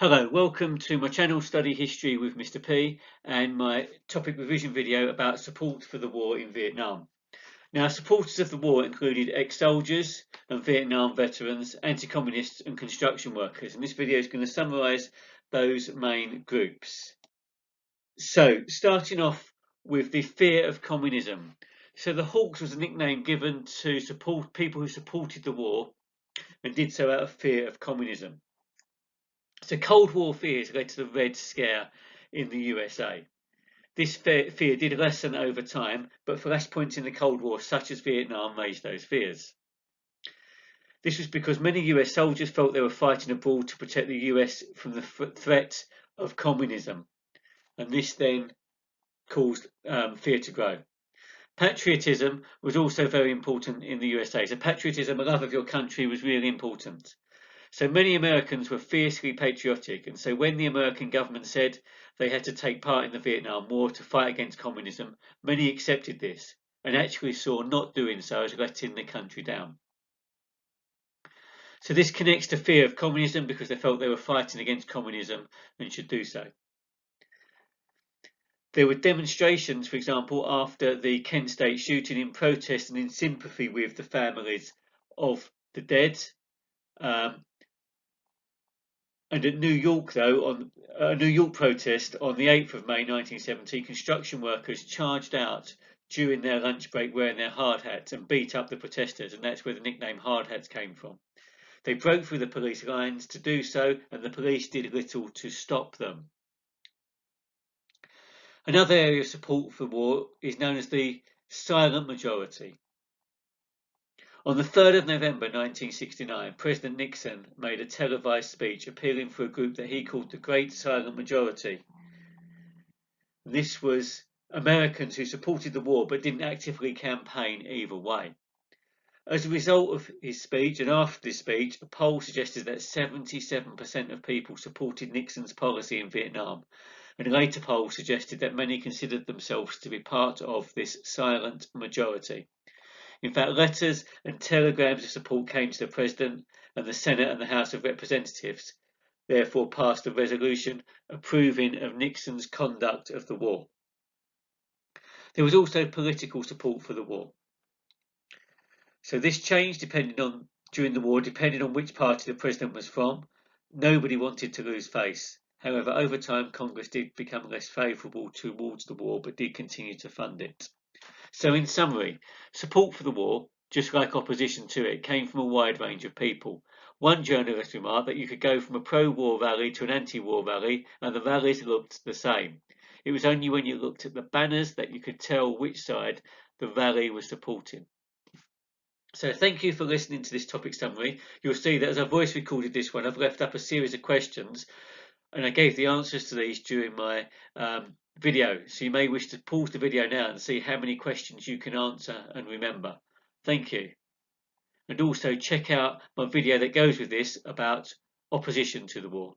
Hello, welcome to my channel Study History with Mr. P and my topic revision video about support for the war in Vietnam. Now, supporters of the war included ex-soldiers and Vietnam veterans, anti-communists and construction workers, and this video is going to summarise those main groups. So, starting off with the fear of communism. So the Hawks was a nickname given to support people who supported the war and did so out of fear of communism. So Cold War fears led to the Red Scare in the USA. This fear did lessen over time, but flashpoints in the Cold War, such as Vietnam, raised those fears. This was because many US soldiers felt they were fighting abroad to protect the US from the threat of communism, and this then caused fear to grow. Patriotism was also very important in the USA. So patriotism, a love of your country, was really important. So many Americans were fiercely patriotic, and so when the American government said they had to take part in the Vietnam War to fight against communism, many accepted this and actually saw not doing so as letting the country down. So this connects to fear of communism because they felt they were fighting against communism and should do so. There were demonstrations, for example, after the Kent State shooting in protest and in sympathy with the families of the dead. And at New York, though, on a New York protest on the 8th of May 1970, construction workers charged out during their lunch break wearing their hard hats and beat up the protesters, and that's where the nickname hard hats came from. They broke through the police lines to do so, and the police did little to stop them. Another area of support for war is known as the silent majority. On the 3rd of November 1969, President Nixon made a televised speech appealing for a group that he called the Great Silent Majority. This was Americans who supported the war but didn't actively campaign either way. As a result of his speech and after this speech, a poll suggested that 77% of people supported Nixon's policy in Vietnam, and a later poll suggested that many considered themselves to be part of this silent majority. In fact, letters and telegrams of support came to the President, and the Senate and the House of Representatives therefore passed a resolution approving of Nixon's conduct of the war. There was also political support for the war. So this changed during the war, depending on which party the President was from. Nobody wanted to lose face. However, over time, Congress did become less favourable towards the war, but did continue to fund it. So in summary, support for the war, just like opposition to it, came from a wide range of people. One journalist remarked that you could go from a pro-war rally to an anti-war rally and the rallies looked the same. It was only when you looked at the banners that you could tell which side the rally was supporting. So thank you for listening to this topic summary. You'll see that as I voice recorded this one, I've left up a series of questions and I gave the answers to these during my video, so you may wish to pause the video now and see how many questions you can answer and remember. Thank you. And also check out my video that goes with this about opposition to the war.